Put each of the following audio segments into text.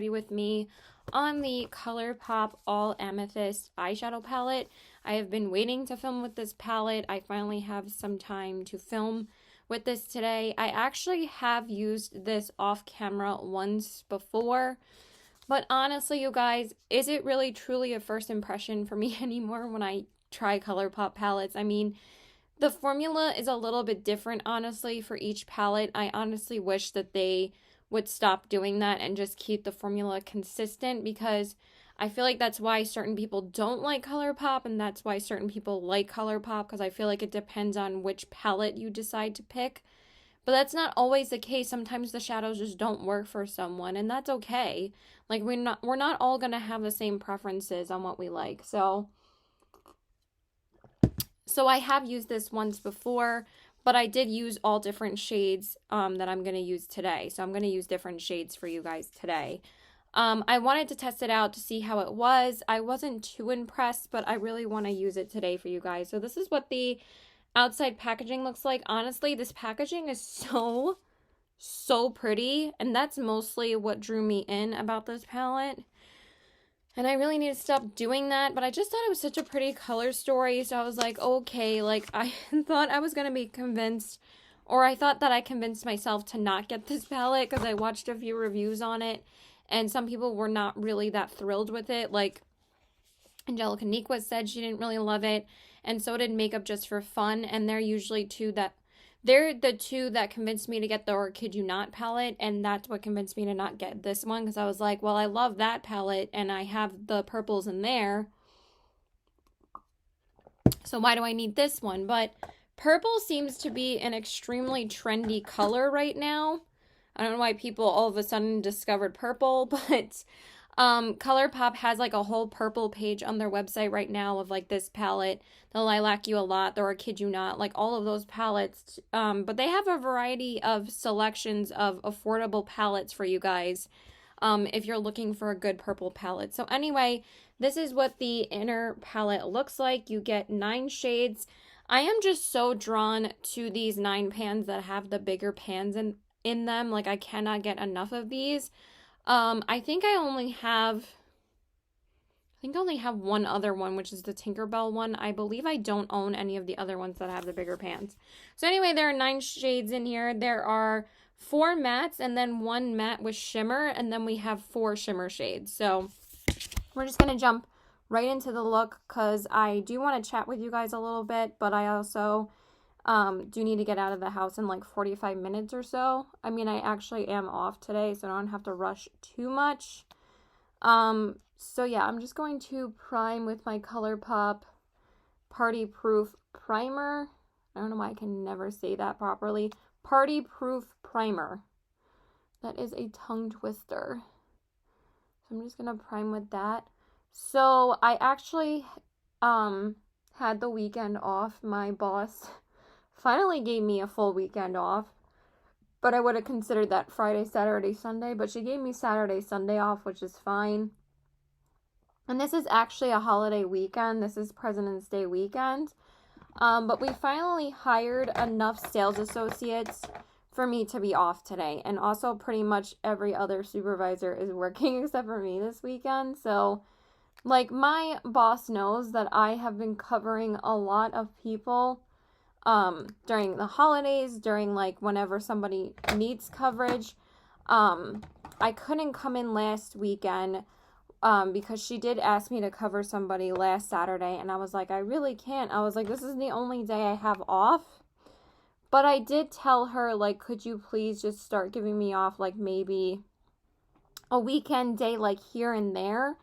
ready with me on the Colourpop All Amethyst eyeshadow palette. I have been waiting to film with this palette. I finally have some time to film with this today. I actually have used this off camera once before, but honestly, you guys, is it really truly a first impression for me anymore when I try Colourpop palettes? I mean, the formula is a little bit different, honestly, for each palette. I honestly wish that they would stop doing that and just keep the formula consistent, because I feel like that's why certain people don't like Colourpop, and that's why certain people like Colourpop, because I feel like it depends on which palette you decide to pick. But that's not always the case. Sometimes the shadows just don't work for someone, and that's okay. Like, we're not all going to have the same preferences on what we like. So I have used this once before, but I did use all different shades that I'm going to use today. So I'm going to use different shades for you guys today. I wanted to test it out to see how it was. I wasn't too impressed, but I really want to use it today for you guys. So this is what the outside packaging looks like. Honestly, this packaging is so pretty, and that's mostly what drew me in about this palette. And I really need to stop doing that, but I just thought it was such a pretty color story, so I was like, okay, like, I thought I was going to be convinced, or I thought that I convinced myself to not get this palette, because I watched a few reviews on it, and some people were not really that thrilled with it. Like, Angelica Niqua said she didn't really love it, and so did Makeup Just for Fun, and they're the two that convinced me to get the Or Kid You Not palette, and that's what convinced me to not get this one, because I was like, well, I love that palette, and I have the purples in there, so why do I need this one? But purple seems to be an extremely trendy color right now. I don't know why people all of a sudden discovered purple, but Colourpop has like a whole purple page on their website right now of like this palette, the Lilac You a Lot, the Or Kid You Not, like all of those palettes. But they have a variety of selections of affordable palettes for you guys if you're looking for a good purple palette. So anyway, this is what the inner palette looks like. You get 9 shades. I am just so drawn to these 9 pans that have the bigger pans in them. Like, I cannot get enough of these. I think I only have one other one, which is the Tinkerbell one. I believe I don't own any of the other ones that have the bigger pans. So anyway, there are 9 shades in here. There are 4 mattes and then 1 matte with shimmer, and then we have 4 shimmer shades. So we're just going to jump right into the look, because I do want to chat with you guys a little bit, but I also do need to get out of the house in like 45 minutes or so. I mean, I actually am off today, so I don't have to rush too much. So yeah, I'm just going to prime with my Colourpop Party Proof Primer. I don't know why I can never say that properly. Party Proof Primer. That is a tongue twister. So I'm just gonna prime with that. So I actually had the weekend off. My boss finally gave me a full weekend off, but I would have considered that Friday, Saturday, Sunday, but she gave me Saturday, Sunday off, which is fine. And this is actually a holiday weekend. This is President's Day weekend. But we finally hired enough sales associates for me to be off today. And also pretty much every other supervisor is working except for me this weekend. So, like, my boss knows that I have been covering a lot of people during the holidays, during like whenever somebody needs coverage. I couldn't come in last weekend because she did ask me to cover somebody last Saturday, and I was like, I really can't. I was like, this is the only day I have off. But I did tell her, like, could you please just start giving me off like maybe a weekend day, like here and there.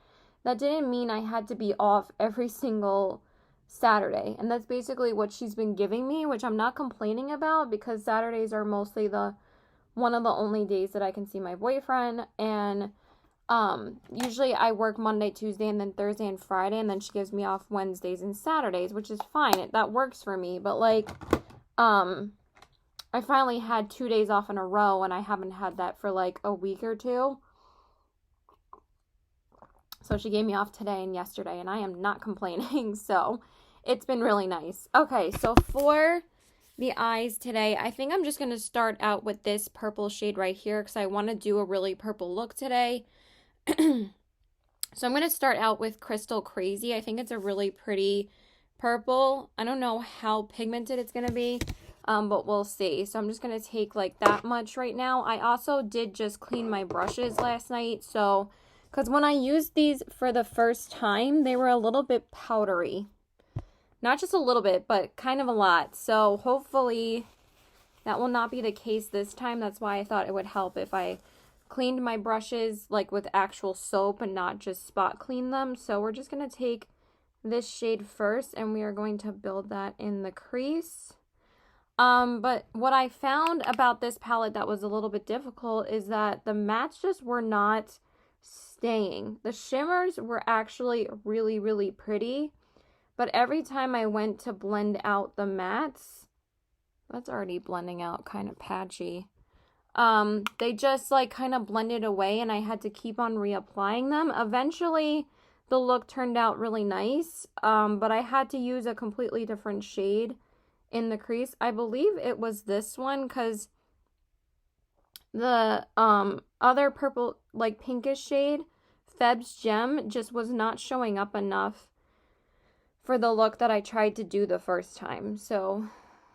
That didn't mean I had to be off every single Saturday, and that's basically what she's been giving me, which I'm not complaining about, because Saturdays are mostly one of the only days that I can see my boyfriend. And usually I work Monday, Tuesday, and then Thursday and Friday, and then she gives me off Wednesdays and Saturdays, which is fine. That works for me. But like I finally had 2 days off in a row, and I haven't had that for like a week or two. So she gave me off today and yesterday, and I am not complaining. So it's been really nice. Okay, so for the eyes today, I think I'm just going to start out with this purple shade right here, because I want to do a really purple look today. So I'm going to start out with Crystal Crazy. I think it's a really pretty purple. I don't know how pigmented it's going to be, but we'll see. So I'm just going to take like that much right now. I also did just clean my brushes last night. So, because when I used these for the first time, they were a little bit powdery. Not just a little bit, but kind of a lot. So hopefully that will not be the case this time. That's why I thought it would help if I cleaned my brushes like with actual soap and not just spot clean them. So we're just going to take this shade first and we are going to build that in the crease. But what I found about this palette that was a little bit difficult is that the mattes just were not staying. The shimmers were actually really, really pretty, but every time I went to blend out the mattes, that's already blending out kind of patchy. They just like kind of blended away and I had to keep on reapplying them. Eventually the look turned out really nice, but I had to use a completely different shade in the crease. I believe it was this one because the other purple, like pinkish shade, Feb's Gem, just was not showing up enough for the look that I tried to do the first time. So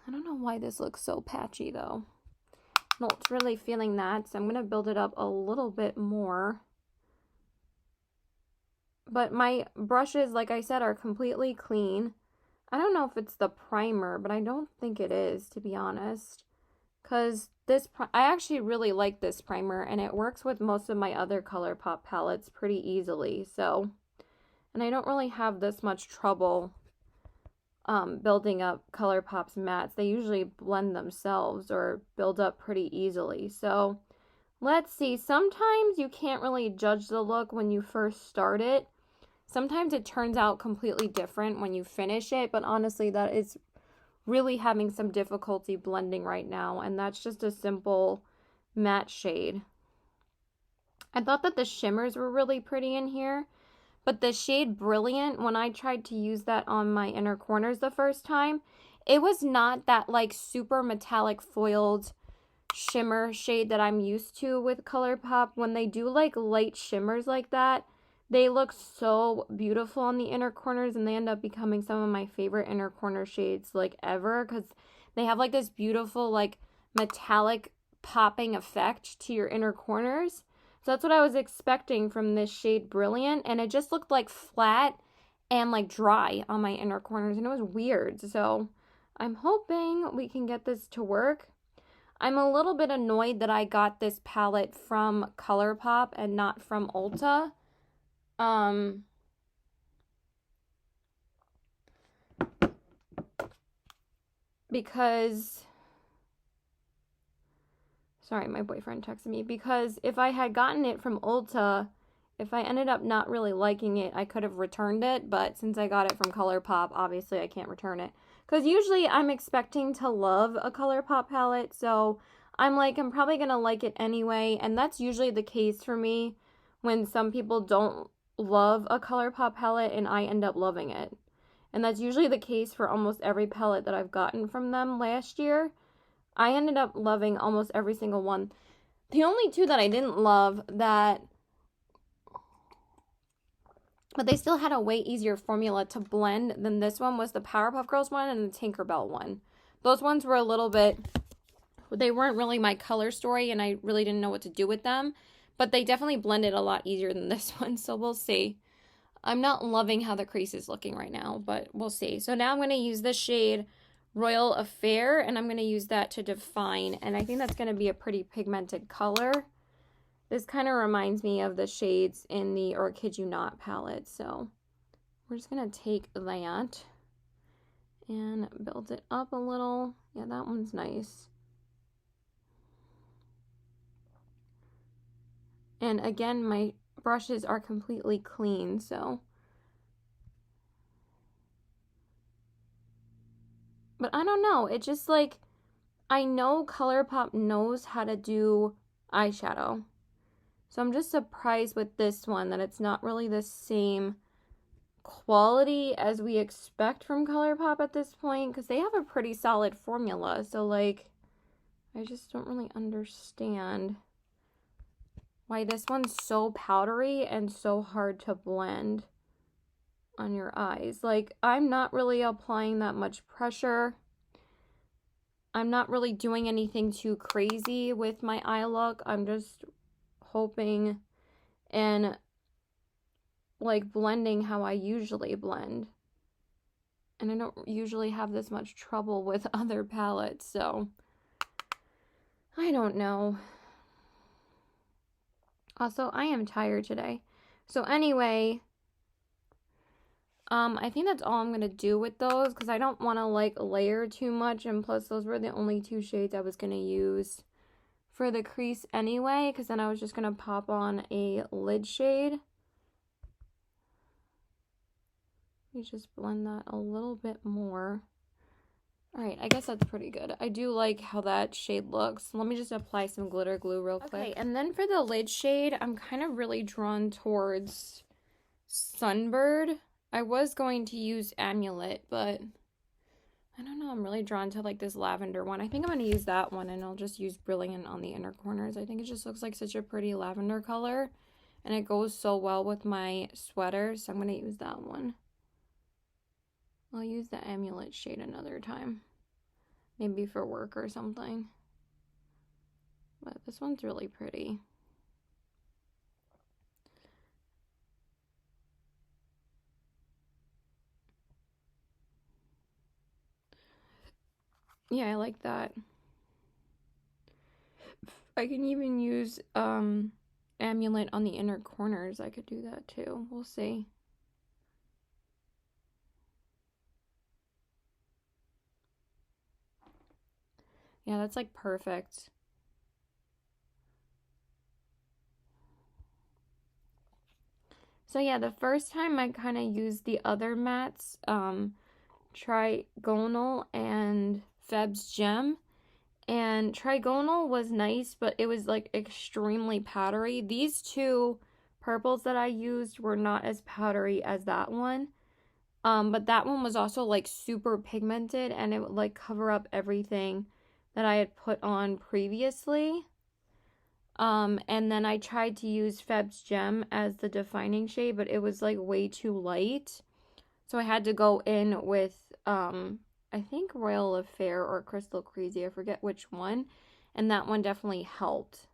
I don't know why this looks so patchy though. Not really feeling that, so I'm going to build it up a little bit more. But my brushes, like I said, are completely clean. I don't know if it's the primer, but I don't think it is, to be honest. Because I actually really like this primer, and it works with most of my other Colourpop palettes pretty easily. So, and I don't really have this much trouble building up Colourpop's mattes. They usually blend themselves or build up pretty easily. So let's see. Sometimes you can't really judge the look when you first start it. Sometimes it turns out completely different when you finish it, but honestly that is really having some difficulty blending right now, and that's just a simple matte shade. I thought that the shimmers were really pretty in here. But the shade Brilliant, when I tried to use that on my inner corners the first time, it was not that like super metallic foiled shimmer shade that I'm used to with Colourpop. When they do like light shimmers like that, they look so beautiful on the inner corners and they end up becoming some of my favorite inner corner shades like ever because they have like this beautiful like metallic popping effect to your inner corners. So that's what I was expecting from this shade Brilliant, and it just looked like flat and like dry on my inner corners, and it was weird. So I'm hoping we can get this to work. I'm a little bit annoyed that I got this palette from Colourpop and not from Ulta. Because... Sorry, my boyfriend texted me. Because if I had gotten it from Ulta, if I ended up not really liking it, I could have returned it. But since I got it from Colourpop, obviously I can't return it. Because usually I'm expecting to love a Colourpop palette. So I'm like, I'm probably going to like it anyway. And that's usually the case for me when some people don't love a Colourpop palette and I end up loving it. And that's usually the case for almost every palette that I've gotten from them last year. I ended up loving almost every single one. The only two that I didn't love but they still had a way easier formula to blend than this one was the Powerpuff Girls one and the Tinkerbell one. Those ones were a little bit, they weren't really my color story and I really didn't know what to do with them. But they definitely blended a lot easier than this one, so we'll see. I'm not loving how the crease is looking right now, but we'll see. So now I'm going to use this shade Royal Affair, and I'm going to use that to define, and I think that's going to be a pretty pigmented color. This kind of reminds me of the shades in the Or Kid You Not palette, so we're just going to take that and build it up a little. Yeah, that one's nice. And again, my brushes are completely clean, so... But I don't know, it just like, I know Colourpop knows how to do eyeshadow. So I'm just surprised with this one that it's not really the same quality as we expect from Colourpop at this point. Because they have a pretty solid formula. So like, I just don't really understand why this one's so powdery and so hard to blend on your eyes. Like, I'm not really applying that much pressure. I'm not really doing anything too crazy with my eye look. I'm just hoping and like blending how I usually blend. And I don't usually have this much trouble with other palettes, so I don't know. Also, I am tired today. So anyway, I think that's all I'm going to do with those because I don't want to like layer too much, and plus those were the only two shades I was going to use for the crease anyway, because then I was just going to pop on a lid shade. You just blend that a little bit more. All right, I guess that's pretty good. I do like how that shade looks. Let me just apply some glitter glue real quick. Okay, and then for the lid shade, I'm kind of really drawn towards Sunbird. I was going to use Amulet, but I don't know. I'm really drawn to like this lavender one. I think I'm going to use that one, and I'll just use Brilliant on the inner corners. I think it just looks like such a pretty lavender color, and it goes so well with my sweater, so I'm going to use that one. I'll use the Amulet shade another time. Maybe for work or something. But this one's really pretty. Yeah, I like that. I can even use Amulet on the inner corners. I could do that too. We'll see. Yeah, that's like perfect. So yeah, the first time I kind of used the other mattes, Trigonal and Feb's Gem. And Trigonal was nice, but it was like extremely powdery. These two purples that I used were not as powdery as that one. But that one was also like super pigmented, and it would like cover up everything that I had put on previously. And then I tried to use Feb's Gem as the defining shade, but it was like way too light. So I had to go in with, I think Royal Affair or Crystal Crazy, I forget which one. And that one definitely helped.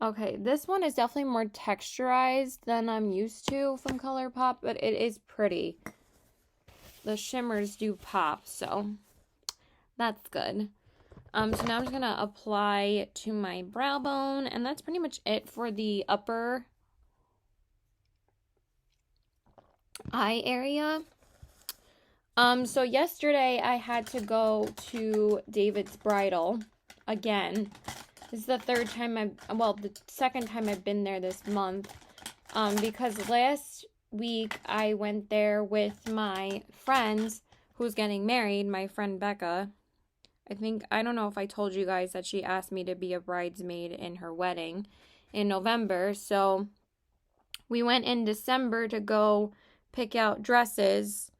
Okay, this one is definitely more texturized than I'm used to from Colourpop, but it is pretty. The shimmers do pop, so that's good. So now I'm just going to apply to my brow bone, and that's pretty much it for the upper eye area. So yesterday I had to go to David's Bridal again. This is the third time the second time I've been there this month. Because last week I went there with my friend who's getting married, my friend Becca. I don't know if I told you guys that she asked me to be a bridesmaid in her wedding in November. So we went in December to go pick out dresses.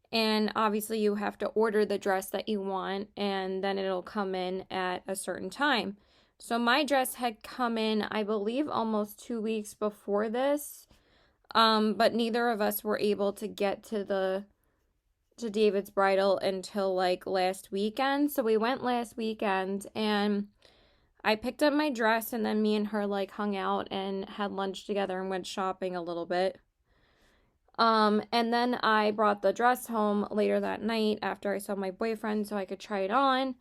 And obviously you have to order the dress that you want, and then it'll come in at a certain time. So my dress had come in, I believe, almost 2 weeks before this. But neither of us were able to get to David's Bridal until like last weekend. So we went last weekend, and I picked up my dress, and then me and her like hung out and had lunch together and went shopping a little bit. And then I brought the dress home later that night after I saw my boyfriend so I could try it on.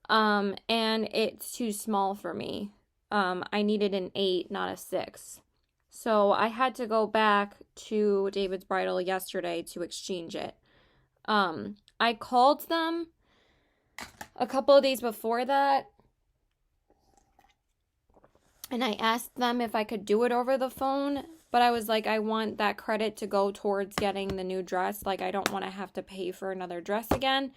And it's too small for me. I needed an 8, not a 6. So I had to go back to David's Bridal yesterday to exchange it. I called them a couple of days before that, and I asked them if I could do it over the phone, but I was like, I want that credit to go towards getting the new dress. Like, I don't want to have to pay for another dress again.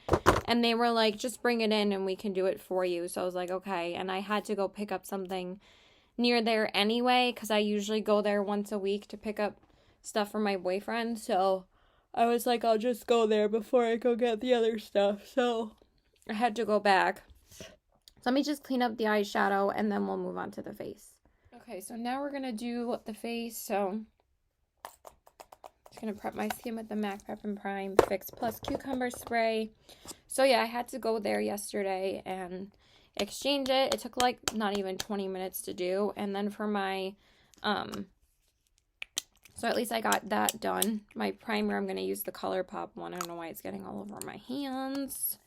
And they were like, just bring it in and we can do it for you. So I was like, okay. And I had to go pick up something near there anyway, because I usually go there once a week to pick up stuff for my boyfriend. So I was like, I'll just go there before I go get the other stuff. So I had to go back. So let me just clean up the eyeshadow and then we'll move on to the face. Okay, so now we're gonna do the face. So just gonna prep my skin with the MAC Prep and Prime Fix Plus Cucumber Spray. So yeah, I had to go there yesterday and exchange it. It took like not even 20 minutes to do. And then for my, so at least I got that done. My primer, I'm gonna use the Colourpop one. I don't know why it's getting all over my hands.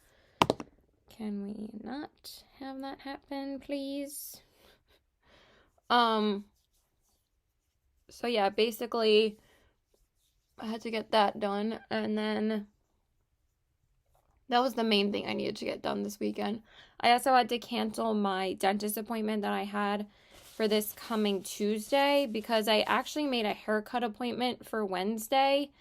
Can we not have that happen, please? So yeah, basically I had to get that done, and then that was the main thing I needed to get done this weekend. I also had to cancel my dentist appointment that I had for this coming Tuesday because I actually made a haircut appointment for Wednesday.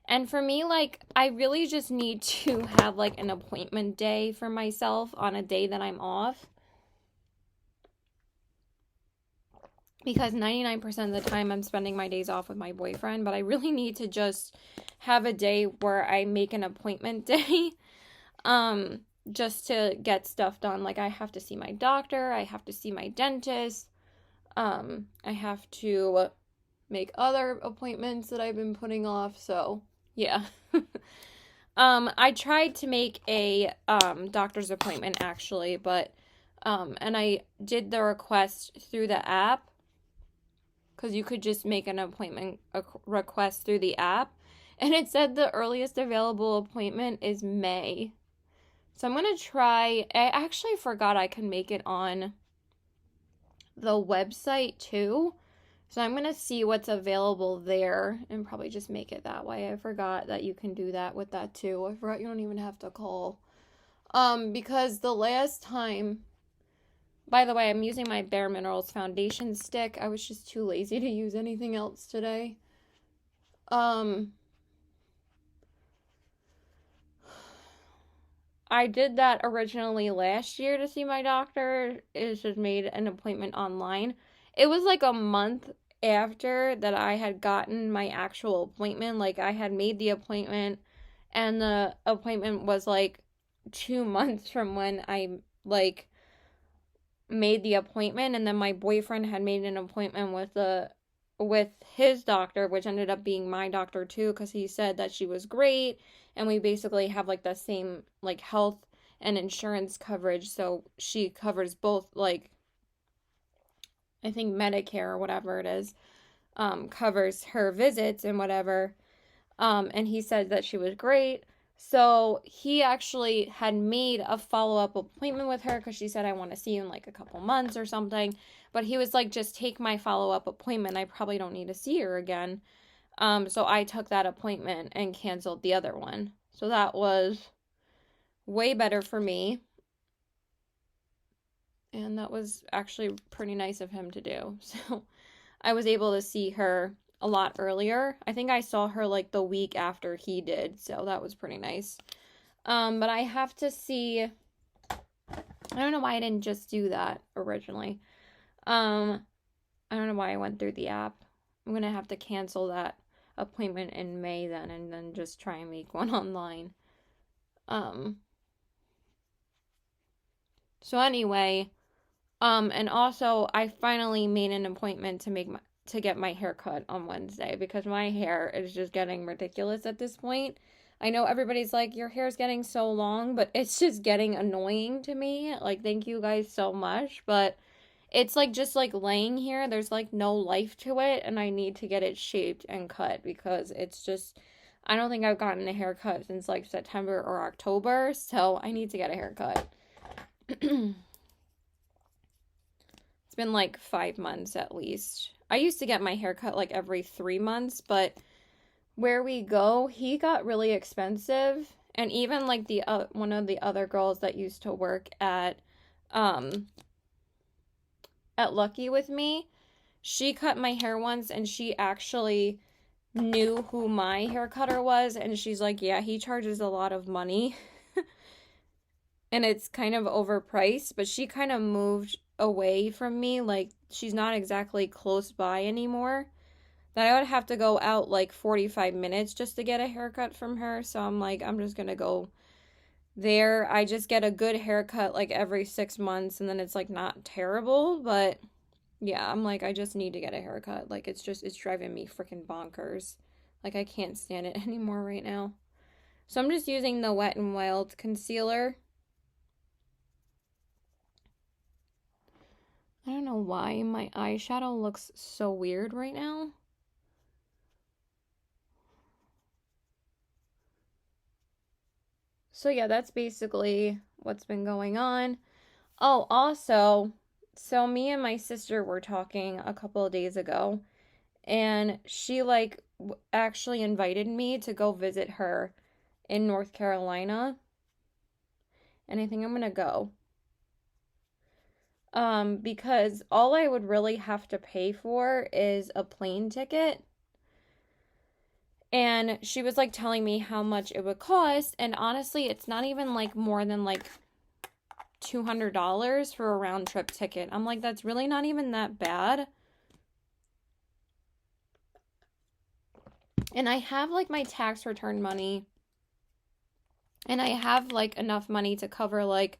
And for me, like, I really just need to have like an appointment day for myself on a day that I'm off. Because 99% of the time I'm spending my days off with my boyfriend, but I really need to just have a day where I make an appointment day, just to get stuff done. Like, I have to see my doctor, I have to see my dentist, I have to make other appointments that I've been putting off, so, yeah. I tried to make a, doctor's appointment, actually, but, and I did the request through the app, because you could just make an appointment request through the app. And it said the earliest available appointment is May. So I'm going to try. I actually forgot I can make it on the website too. So I'm going to see what's available there and probably just make it that way. I forgot that you can do that with that too. I forgot you don't even have to call. Because the last time... By the way, I'm using my Bare Minerals foundation stick. I was just too lazy to use anything else today. I did that originally last year to see my doctor. It just made an appointment online. It was like a month after that I had gotten my actual appointment. Like, I had made the appointment, and the appointment was like 2 months from when I, like... made the appointment, and then my boyfriend had made an appointment with his doctor, which ended up being my doctor too, because he said that she was great, and we basically have like the same like health and insurance coverage, so she covers both, like I think Medicare or whatever it is, covers her visits and whatever, and he said that she was great. So he actually had made a follow-up appointment with her because she said, I want to see you in like a couple months or something. But he was like, just take my follow-up appointment. I probably don't need to see her again. So I took that appointment and canceled the other one. So that was way better for me. And that was actually pretty nice of him to do. So I was able to see her a lot earlier. I think I saw her like the week after he did, so that was pretty nice. But I have to see, I don't know why I didn't just do that originally. I don't know why I went through the app. I'm gonna have to cancel that appointment in May then, and then just try and make one online. So anyway, and also I finally made an appointment to get my hair cut on Wednesday, because my hair is just getting ridiculous at this point. I know everybody's like, your hair's getting so long, but it's just getting annoying to me. Like, thank you guys so much, but it's like just like laying here. There's like no life to it, and I need to get it shaped and cut because it's just, I don't think I've gotten a haircut since like September or October, so I need to get a haircut. It's been like 5 months at least. I used to get my hair cut like every 3 months, but where we go, he got really expensive. And even like the one of the other girls that used to work at Lucky with me, she cut my hair once, and she actually knew who my hair cutter was, and she's like, yeah, he charges a lot of money. And it's kind of overpriced, but she kind of moved away from me. Like, she's not exactly close by anymore. That I would have to go out like 45 minutes just to get a haircut from her. So I'm like, I'm just gonna go there. I just get a good haircut like every 6 months, and then it's like not terrible, but yeah, I'm like, I just need to get a haircut. Like, it's driving me freaking bonkers. Like, I can't stand it anymore right now. So I'm just using the Wet n Wild concealer. I don't know why my eyeshadow looks so weird right now. So yeah, that's basically what's been going on. Oh, also, so me and my sister were talking a couple of days ago, and she like actually invited me to go visit her in North Carolina, and I think I'm gonna go. Because all I would really have to pay for is a plane ticket. And she was like telling me how much it would cost, and honestly, it's not even like more than like $200 for a round trip ticket. I'm like, that's really not even that bad. And I have like my tax return money, and I have like enough money to cover like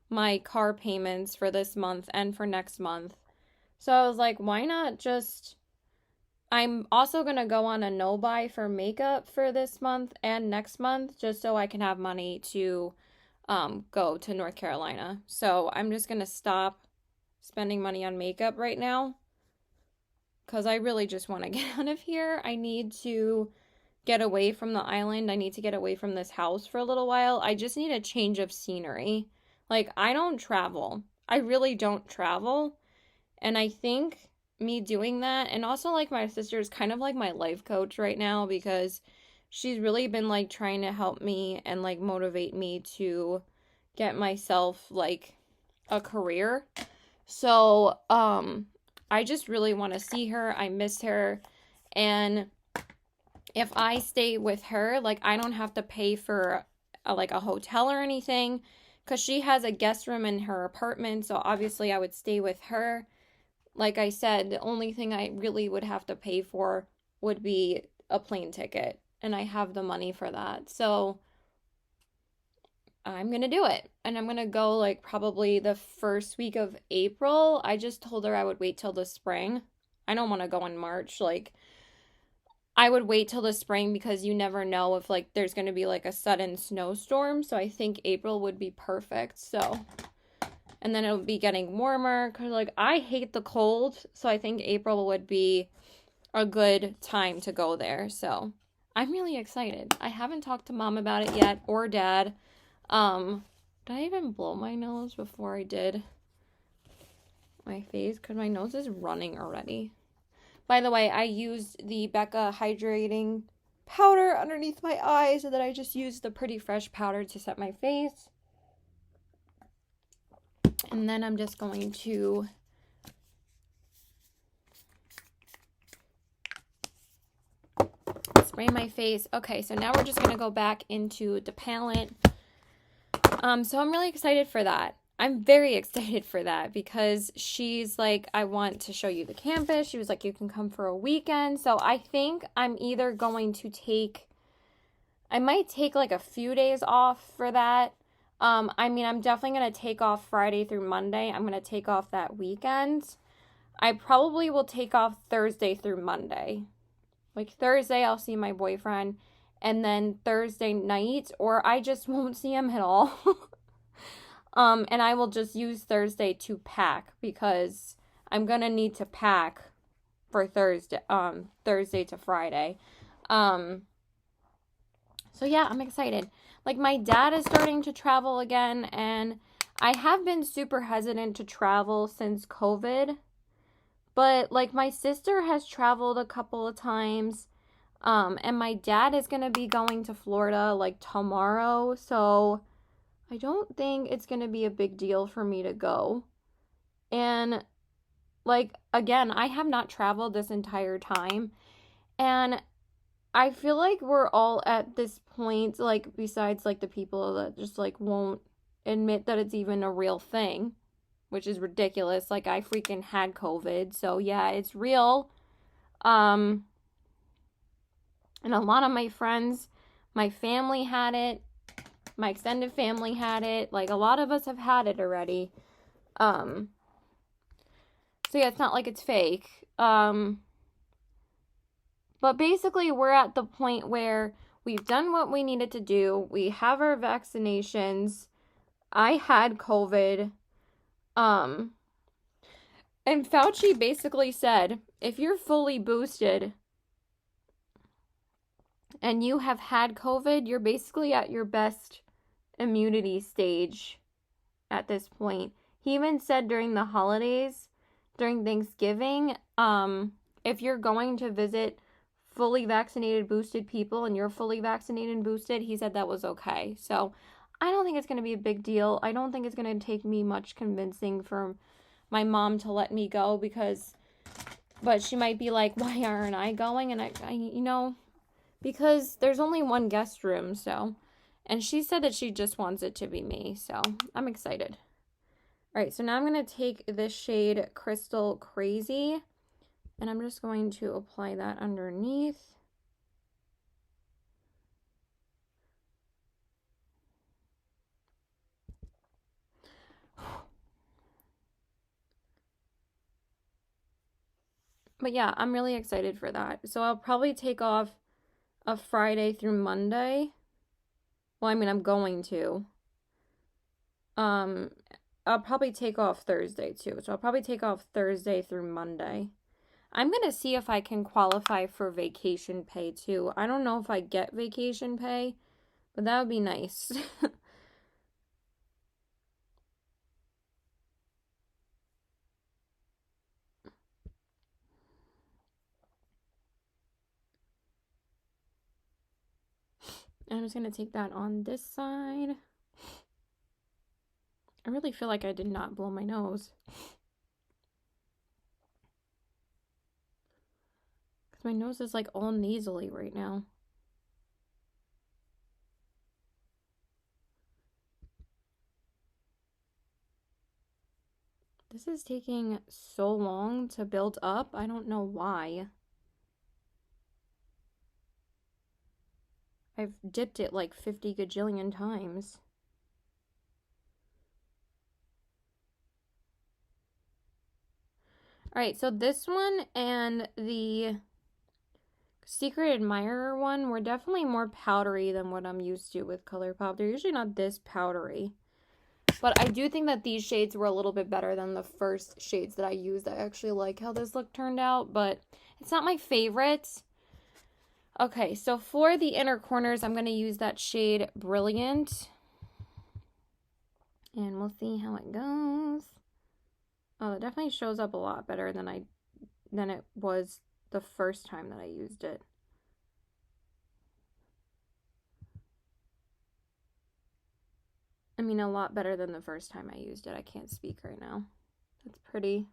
my car payments for this month and for next month. So I was like, why not just. I'm also going to go on a no buy for makeup for this month and next month just so I can have money to go to North Carolina. So I'm just going to stop spending money on makeup right now because I really just want to get out of here. I need to get away from the island. I need to get away from this house for a little while. I just need a change of scenery. Like, I don't travel. I really don't travel. And I think me doing that, and also like my sister is kind of like my life coach right now because she's really been like trying to help me and like motivate me to get myself like a career. So, I just really want to see her. I miss her. And if I stay with her, like I don't have to pay for like a hotel or anything because she has a guest room in her apartment. So obviously I would stay with her. Like I said, the only thing I really would have to pay for would be a plane ticket. And I have the money for that. So I'm going to do it. And I'm going to go like probably the first week of April. I just told her I would wait till the spring. I don't want to go in March. Like, I would wait till the spring because you never know if like there's going to be like a sudden snowstorm. So I think April would be perfect. So, and then it'll be getting warmer because like I hate the cold. So I think April would be a good time to go there. So I'm really excited. I haven't talked to mom about it yet or dad. Did I even blow my nose before I did my face? Because my nose is running already. By the way, I used the Becca hydrating powder underneath my eyes, and then I just used the Pretty Fresh powder to set my face. And then I'm just going to spray my face. Okay, so now we're just going to go back into the palette. So I'm really excited for that. I'm very excited for that because she's like, I want to show you the campus. She was like, you can come for a weekend. So I think I'm either going to I might take like a few days off for that. I mean, I'm definitely going to take off Friday through Monday. I'm going to take off that weekend. I probably will take off Thursday through Monday. Like Thursday, I'll see my boyfriend. And then Thursday night, or I just won't see him at all. And I will just use Thursday to pack because I'm gonna need to pack for Thursday to Friday. So yeah, I'm excited. Like my dad is starting to travel again, and I have been super hesitant to travel since COVID. But like my sister has traveled a couple of times. And my dad is going to be going to Florida like tomorrow. So I don't think it's going to be a big deal for me to go. And like, again, I have not traveled this entire time. And I feel like we're all at this point, like, besides like the people that just like won't admit that it's even a real thing, which is ridiculous. Like, I freaking had COVID. So yeah, it's real. And a lot of my friends, my family had it. My extended family had it. Like, a lot of us have had it already. So So yeah, it's not like it's fake. But basically we're at the point where we've done what we needed to do. We have our vaccinations. I had COVID. And Fauci basically said, if you're fully boosted and you have had COVID, you're basically at your best immunity stage at this point. He even said during the holidays, during Thanksgiving, if you're going to visit fully vaccinated, boosted people and you're fully vaccinated and boosted, he said that was okay. So I don't think it's going to be a big deal. I don't think it's going to take me much convincing for my mom to let me go but she might be like, why aren't I going? And I because there's only one guest room, so. And she said that she just wants it to be me, so I'm excited. All right, so now I'm going to take this shade Crystal Crazy, and I'm just going to apply that underneath. But yeah, I'm really excited for that. So I'll probably take off a Friday through Monday. Well, I mean, I'm going to. I'll probably take off Thursday too. So I'll probably take off Thursday through Monday. I'm going to see if I can qualify for vacation pay too. I don't know if I get vacation pay, but that would be nice. I'm just going to take that on this side. I really feel like I did not blow my nose. Because my nose is like all nasally right now. This is taking so long to build up. I don't know why. I've dipped it like 50 gajillion times. Alright, so this one and the Secret Admirer one were definitely more powdery than what I'm used to with Colourpop. They're usually not this powdery. But I do think that these shades were a little bit better than the first shades that I used. I actually like how this look turned out, but it's not my favorite. Okay, so for the inner corners, I'm going to use that shade Brilliant. And we'll see how it goes. Oh, it definitely shows up a lot better than it was the first time that I used it. I mean, a lot better than the first time I used it. I can't speak right now. That's pretty.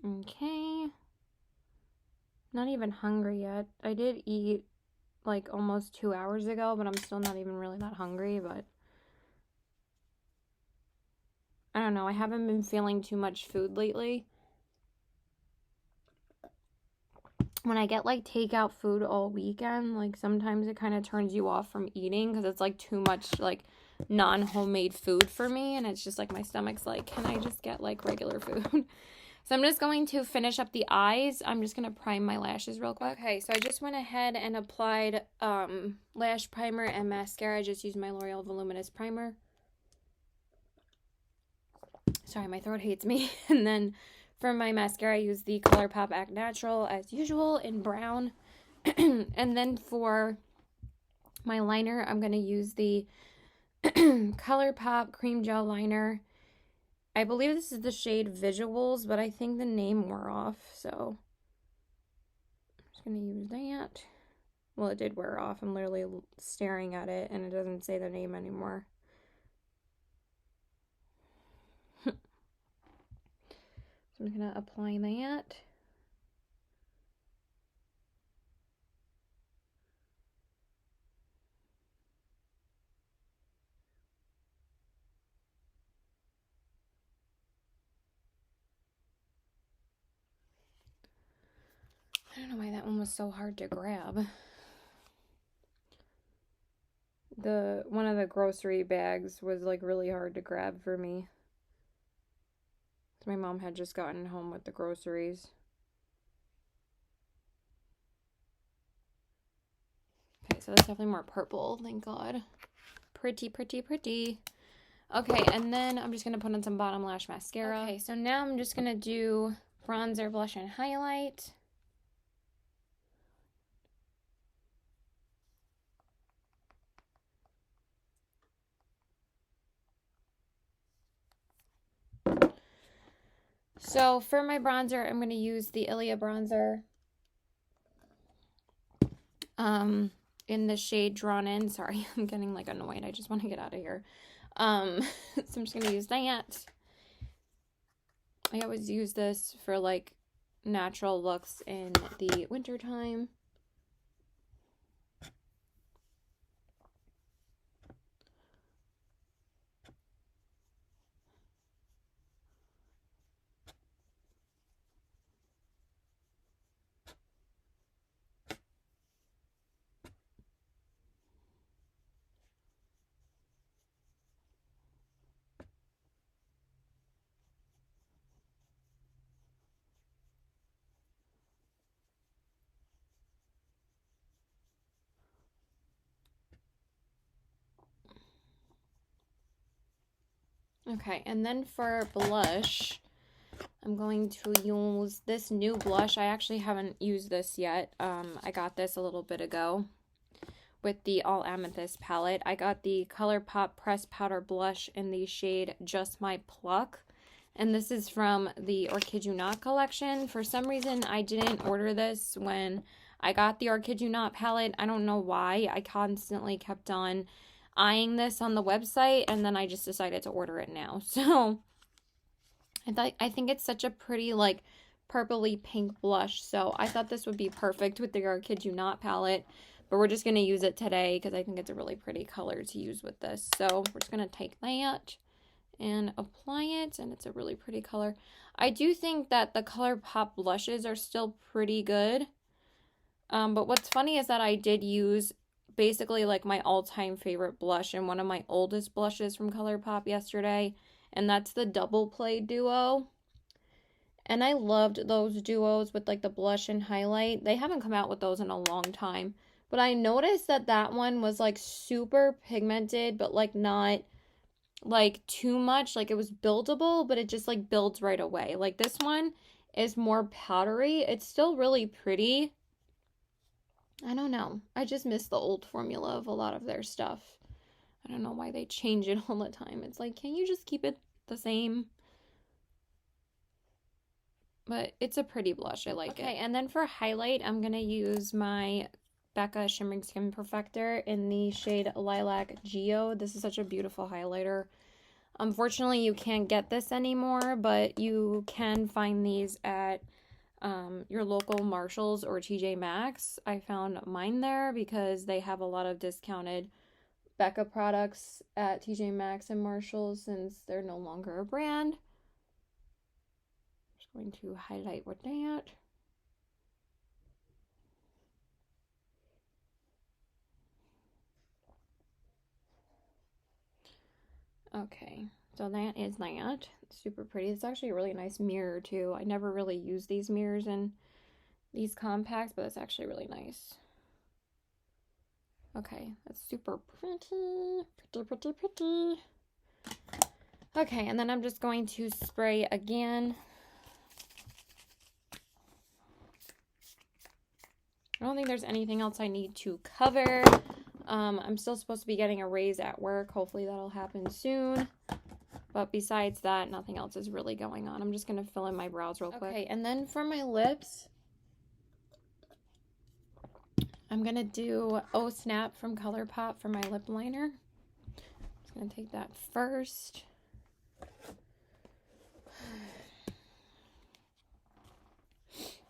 Okay. Not even hungry yet. I did eat like almost 2 hours ago, but I'm still not even really that hungry, but I don't know. I haven't been feeling too much food lately. When I get like takeout food all weekend, like sometimes it kind of turns you off from eating because it's like too much like non-homemade food for me, and it's just like my stomach's like, can I just get like regular food? So I'm just going to finish up the eyes. I'm just going to prime my lashes real quick. Okay, so I just went ahead and applied lash primer and mascara. I just used my L'Oreal Voluminous Primer. Sorry, my throat hates me. And then for my mascara, I use the Colourpop Act Natural as usual in brown. And then for my liner, I'm going to use the Colourpop Cream Gel Liner. I believe this is the shade Visuals, but I think the name wore off, so I'm just going to use that. Well, it did wear off. I'm literally staring at it, and it doesn't say the name anymore. So I'm going to apply that. I don't know why that one was so hard to grab. One of the grocery bags was like really hard to grab for me. My mom had just gotten home with the groceries. Okay, so that's definitely more purple, thank God. Pretty, pretty, pretty. Okay, and then I'm just going to put on some bottom lash mascara. Okay, so now I'm just going to do bronzer, blush, and highlight. So for my bronzer, I'm going to use the Ilia bronzer in the shade Drawn In. Sorry, I'm getting like annoyed. I just want to get out of here. So I'm just going to use that. I always use this for like natural looks in the wintertime. Okay, and then for blush, I'm going to use this new blush. I actually haven't used this yet. I got this a little bit ago with the All Amethyst palette. I got the Colourpop Pressed Powder Blush in the shade Just My Pluck. And this is from the Or Kid You Not collection. For some reason, I didn't order this when I got the Or Kid You Not palette. I don't know why. I constantly kept on eyeing this on the website, and then I just decided to order it now. So I think it's such a pretty like purpley pink blush, so I thought this would be perfect with the Or Kid You Not palette, but we're just going to use it today because I think it's a really pretty color to use with this. So we're just going to take that and apply it, and it's a really pretty color. I do think that the Colourpop blushes are still pretty good, but what's funny is that I did use basically like my all-time favorite blush and one of my oldest blushes from Colourpop yesterday, and that's the Double Play Duo. And I loved those duos with like the blush and highlight. They haven't come out with those in a long time, but I noticed that that one was like super pigmented, but like not like too much. Like it was buildable, but it just like builds right away. Like this one is more powdery. It's still really pretty. I don't know. I just miss the old formula of a lot of their stuff. I don't know why they change it all the time. It's like, can you just keep it the same? But it's a pretty blush. I like it. Okay, and then for highlight, I'm going to use my Becca Shimmering Skin Perfector in the shade Lilac Geo. This is such a beautiful highlighter. Unfortunately, you can't get this anymore, but you can find these at your local Marshalls or TJ Maxx. I found mine there because they have a lot of discounted Becca products at TJ Maxx and Marshalls since they're no longer a brand. I'm just going to highlight with that. Okay, so that is that. Super pretty. It's actually a really nice mirror too. I never really use these mirrors in these compacts, but it's actually really nice. Okay, that's super pretty. Pretty, pretty, pretty. Okay, and then I'm just going to spray again. I don't think there's anything else I need to cover. I'm still supposed to be getting a raise at work. Hopefully that'll happen soon. But besides that, nothing else is really going on. I'm just going to fill in my brows real quick. Okay, and then for my lips, I'm going to do Oh Snap from Colourpop for my lip liner. I'm just going to take that first.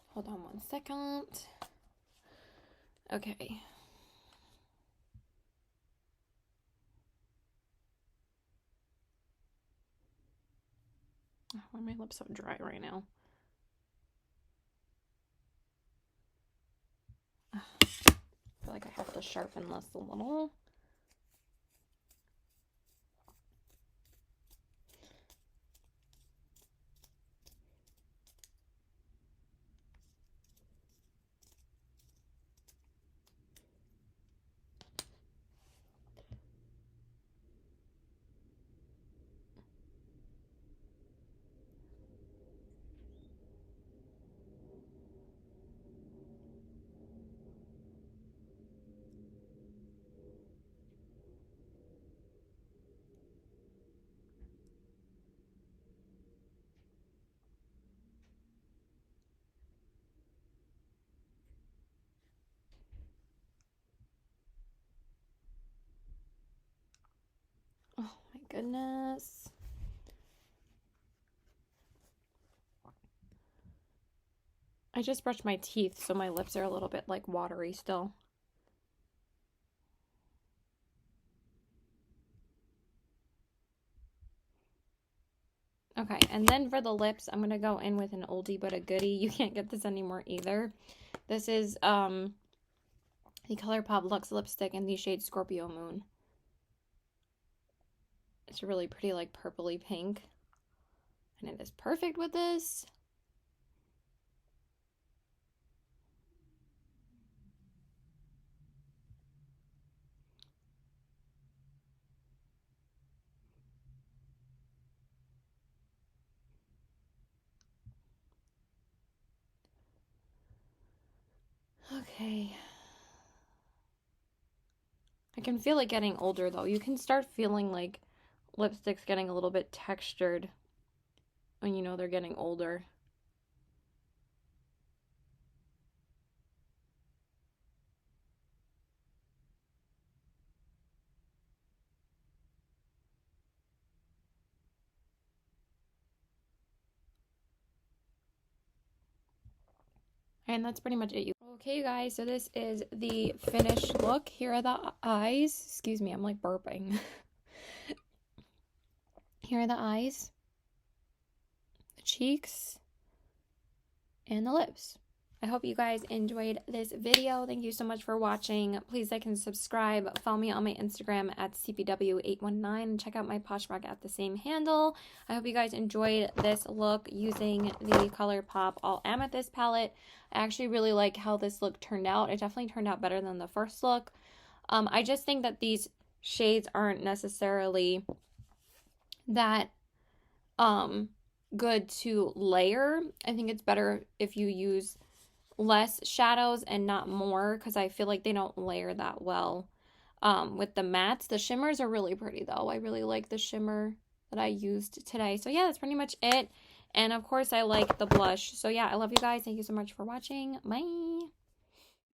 Hold on one second. Okay. Oh, why are my lips so dry right now? like I have to sharpen this a little. Oh my goodness. I just brushed my teeth, so my lips are a little bit like watery still. Okay, and then for the lips, I'm going to go in with an oldie but a goodie. You can't get this anymore either. This is the Colourpop Luxe lipstick in the shade Scorpio Moon. It's a really pretty, like, purpley pink. And it is perfect with this. Okay. I can feel it getting older, though. You can start feeling like lipstick's getting a little bit textured when you know they're getting older. And that's pretty much it. Okay, you guys, so this is the finished look. Here are the eyes. Excuse me, I'm like burping. Here are the eyes, the cheeks, and the lips. I hope you guys enjoyed this video. Thank you so much for watching. Please like and subscribe. Follow me on my Instagram at CPW819 and check out my Poshmark at the same handle. I hope you guys enjoyed this look using the Colourpop All Amethyst palette. I actually really like how this look turned out. It definitely turned out better than the first look. I just think that these shades aren't necessarily that good to layer. I think it's better if you use less shadows and not more, because I feel like they don't layer that well with the mattes. The shimmers are really pretty though. I really like the shimmer that I used today. So yeah, that's pretty much it. And of course I like the blush. So yeah, I love you guys. Thank you so much for watching. Bye.